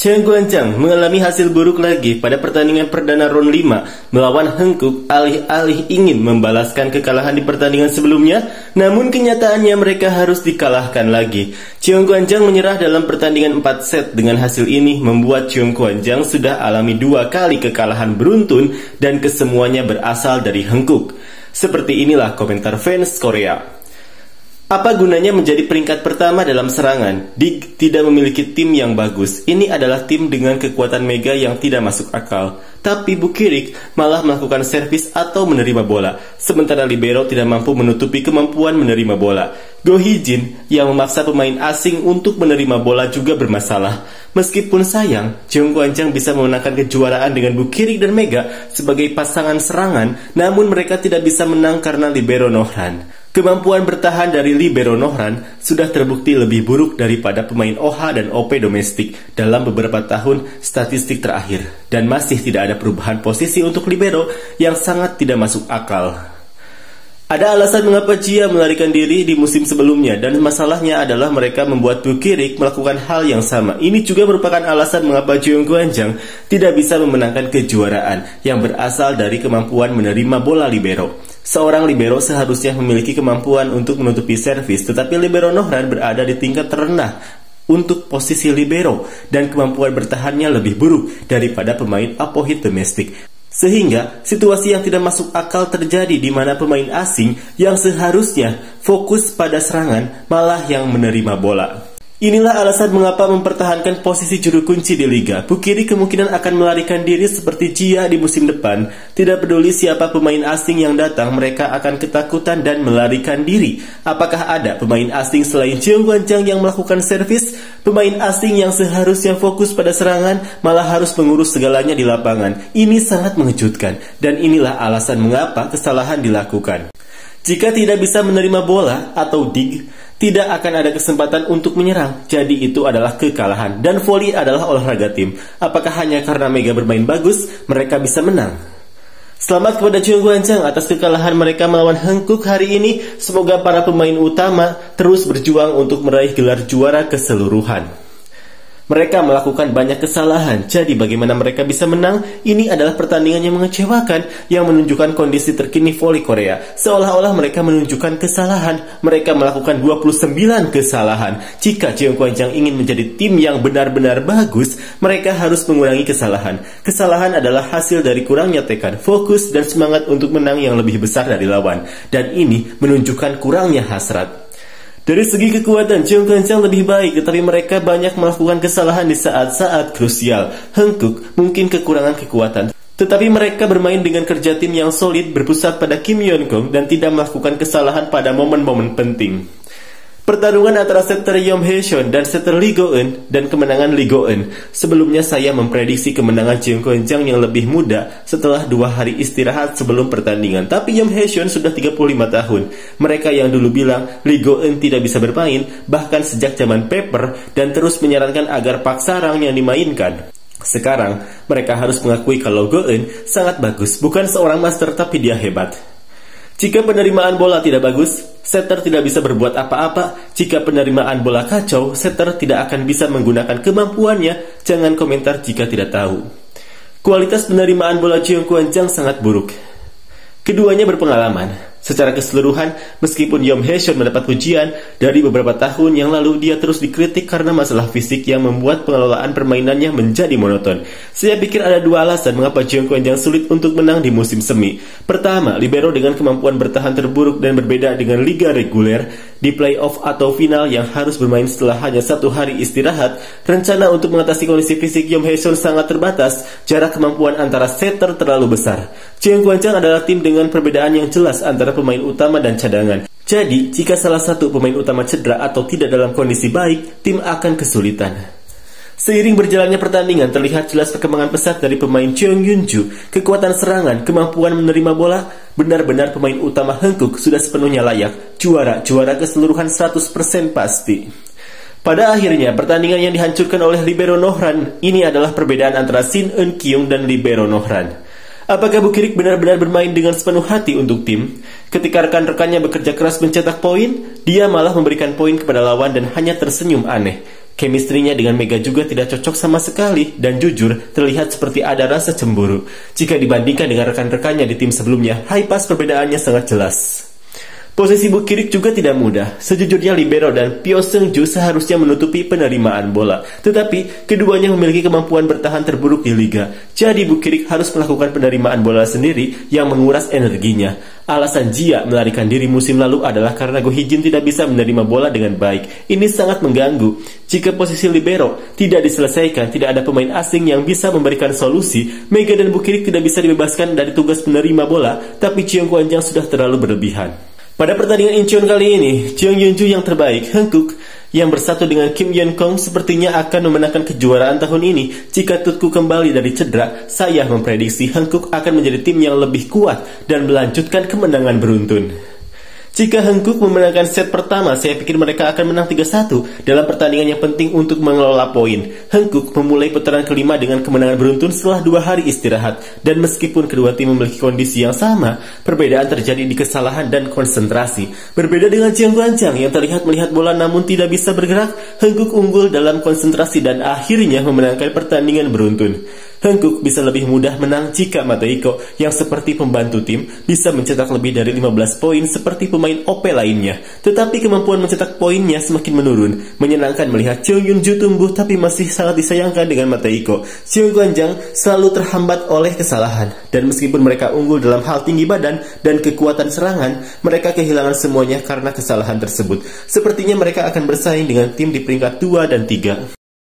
Cheng Guangjiang mengalami hasil buruk lagi pada pertandingan perdana round 5 melawan Hengkuk. Alih-alih ingin membalaskan kekalahan di pertandingan sebelumnya, namun kenyataannya mereka harus dikalahkan lagi. Cheng Guangjiang menyerah dalam pertandingan 4 set. Dengan hasil ini membuat Cheng Guangjiang sudah alami 2 kali kekalahan beruntun dan kesemuanya berasal dari Hengkuk. Seperti inilah komentar fans Korea. Apa gunanya menjadi peringkat pertama dalam serangan? Dig tidak memiliki tim yang bagus. Ini adalah tim dengan kekuatan mega yang tidak masuk akal. Tapi Bukirik malah melakukan servis atau menerima bola, sementara libero tidak mampu menutupi kemampuan menerima bola. Go Hee-jin yang memaksa pemain asing untuk menerima bola juga bermasalah. Meskipun sayang, Cheng Guangjiang bisa memenangkan kejuaraan dengan Bukirik dan Mega sebagai pasangan serangan, namun mereka tidak bisa menang karena libero Nohran. Kemampuan bertahan dari libero Nohran sudah terbukti lebih buruk daripada pemain OHA dan OP domestik dalam beberapa tahun statistik terakhir, dan masih tidak ada perubahan posisi untuk libero yang sangat tidak masuk akal. Ada alasan mengapa Jia melarikan diri di musim sebelumnya, dan masalahnya adalah mereka membuat Bukirik melakukan hal yang sama. Ini juga merupakan alasan mengapa Cheng Guangjiang tidak bisa memenangkan kejuaraan yang berasal dari kemampuan menerima bola libero. Seorang libero seharusnya memiliki kemampuan untuk menutupi servis, tetapi libero Nohran berada di tingkat terendah untuk posisi libero dan kemampuan bertahannya lebih buruk daripada pemain apohit domestik. Sehingga situasi yang tidak masuk akal terjadi di mana pemain asing yang seharusnya fokus pada serangan malah yang menerima bola. Inilah alasan mengapa mempertahankan posisi juru kunci di liga. Bukirik kemungkinan akan melarikan diri seperti Jia di musim depan. Tidak peduli siapa pemain asing yang datang, mereka akan ketakutan dan melarikan diri. Apakah ada pemain asing selain Cheng Guangjiang yang melakukan servis? Pemain asing yang seharusnya fokus pada serangan malah harus mengurus segalanya di lapangan. Ini sangat mengejutkan, dan inilah alasan mengapa kesalahan dilakukan. Jika tidak bisa menerima bola atau dig, tidak akan ada kesempatan untuk menyerang. Jadi itu adalah kekalahan. Dan voli adalah olahraga tim. Apakah hanya karena Mega bermain bagus, mereka bisa menang? Selamat kepada Cheng Guangjiang atas kekalahan mereka melawan Hengkuk hari ini. Semoga para pemain utama terus berjuang untuk meraih gelar juara keseluruhan. Mereka melakukan banyak kesalahan, jadi bagaimana mereka bisa menang? Ini adalah pertandingan yang mengecewakan, yang menunjukkan kondisi terkini voli Korea. Seolah-olah mereka menunjukkan kesalahan. Mereka melakukan 29 kesalahan. Jika Cheng Guangjiang ingin menjadi tim yang benar-benar bagus, mereka harus mengurangi kesalahan. Kesalahan adalah hasil dari kurangnya tekad, fokus, dan semangat untuk menang yang lebih besar dari lawan. Dan ini menunjukkan kurangnya hasrat. Dari segi kekuatan, Cheng Guangjiang lebih baik, tetapi mereka banyak melakukan kesalahan di saat-saat krusial. Hengkuk mungkin kekurangan kekuatan, tetapi mereka bermain dengan kerja tim yang solid, berpusat pada Kim Yeon-kong, dan tidak melakukan kesalahan pada momen-momen penting. Pertarungan antara setter Yom Hae-seon dan setter Lee Go-eun dan kemenangan Lee Go-eun. Sebelumnya saya memprediksi kemenangan Cheng Guangjiang yang lebih muda setelah 2 hari istirahat sebelum pertandingan. Tapi Yom Hae-seon sudah 35 tahun. Mereka yang dulu bilang Lee Go-eun tidak bisa bermain, bahkan sejak zaman Pepper, dan terus menyarankan agar Pak Sarang yang dimainkan. Sekarang mereka harus mengakui kalau Go-eun sangat bagus. Bukan seorang master, tapi dia hebat. Jika penerimaan bola tidak bagus, setter tidak bisa berbuat apa-apa. Jika penerimaan bola kacau, setter tidak akan bisa menggunakan kemampuannya. Jangan komentar jika tidak tahu. Kualitas penerimaan bola Cheng Guangjiang sangat buruk. Keduanya berpengalaman. Secara keseluruhan, meskipun Yom Hae-seon mendapat pujian dari beberapa tahun yang lalu, dia terus dikritik karena masalah fisik yang membuat pengelolaan permainannya menjadi monoton. Saya pikir ada 2 alasan mengapa Cheng Guangjiang sulit untuk menang di musim semi. Pertama, libero dengan kemampuan bertahan terburuk dan berbeda dengan liga reguler. Di playoff atau final yang harus bermain setelah hanya 1 hari istirahat, rencana untuk mengatasi kondisi fisik Yom Hae-seon sangat terbatas. Jarak kemampuan antara setter terlalu besar. Cheng Guangjiang adalah tim dengan perbedaan yang jelas antara pemain utama dan cadangan. Jadi, jika salah satu pemain utama cedera atau tidak dalam kondisi baik, tim akan kesulitan. Seiring berjalannya pertandingan, terlihat jelas perkembangan pesat dari pemain Cheong Yun-ju. Kekuatan serangan, kemampuan menerima bola, benar-benar pemain utama Hengkuk sudah sepenuhnya layak. Juara keseluruhan 100% pasti. Pada akhirnya, pertandingan yang dihancurkan oleh libero Nohran ini adalah perbedaan antara Shin Eun-kyung dan libero Nohran. Apakah Bukirik benar-benar bermain dengan sepenuh hati untuk tim? Ketika rekan-rekannya bekerja keras mencetak poin, dia malah memberikan poin kepada lawan dan hanya tersenyum aneh. Chemistry-nya dengan Mega juga tidak cocok sama sekali, dan jujur, terlihat seperti ada rasa cemburu. Jika dibandingkan dengan rekan-rekannya di tim sebelumnya, High Pass perbedaannya sangat jelas. Posisi Bukirik juga tidak mudah. Sejujurnya libero dan Pyo Seung-ju seharusnya menutupi penerimaan bola. Tetapi, keduanya memiliki kemampuan bertahan terburuk di liga. Jadi Bukirik harus melakukan penerimaan bola sendiri yang menguras energinya. Alasan Jia melarikan diri musim lalu adalah karena Go Hee-jin tidak bisa menerima bola dengan baik. Ini sangat mengganggu. Jika posisi libero tidak diselesaikan, tidak ada pemain asing yang bisa memberikan solusi, Mega dan Bukirik tidak bisa dibebaskan dari tugas menerima bola, tapi Cheong Kwan-jang sudah terlalu berlebihan. Pada pertandingan Incheon kali ini, Jeong Yeon-ju yang terbaik, Hangkook, yang bersatu dengan Kim Yeon-kong sepertinya akan memenangkan kejuaraan tahun ini. Jika Tutku kembali dari cedera, saya memprediksi Hangkook akan menjadi tim yang lebih kuat dan melanjutkan kemenangan beruntun. Jika Hangkook memenangkan set pertama, saya pikir mereka akan menang 3-1 dalam pertandingan yang penting untuk mengelola poin. Hangkook memulai putaran kelima dengan kemenangan beruntun setelah 2 hari istirahat, dan meskipun kedua tim memiliki kondisi yang sama, perbedaan terjadi di kesalahan dan konsentrasi. Berbeda dengan Cheong Kwan-jang yang terlihat melihat bola namun tidak bisa bergerak, Hangkook unggul dalam konsentrasi dan akhirnya memenangkan pertandingan beruntun. Hangkook bisa lebih mudah menang jika Mateiko, yang seperti pembantu tim, bisa mencetak lebih dari 15 poin seperti pemain OP lainnya. Tetapi kemampuan mencetak poinnya semakin menurun. Menyenangkan melihat Jeong Yeon-ju tumbuh tapi masih sangat disayangkan dengan Mateiko. Cheong Kwan-jang selalu terhambat oleh kesalahan. Dan meskipun mereka unggul dalam hal tinggi badan dan kekuatan serangan, mereka kehilangan semuanya karena kesalahan tersebut. Sepertinya mereka akan bersaing dengan tim di peringkat 2 dan 3.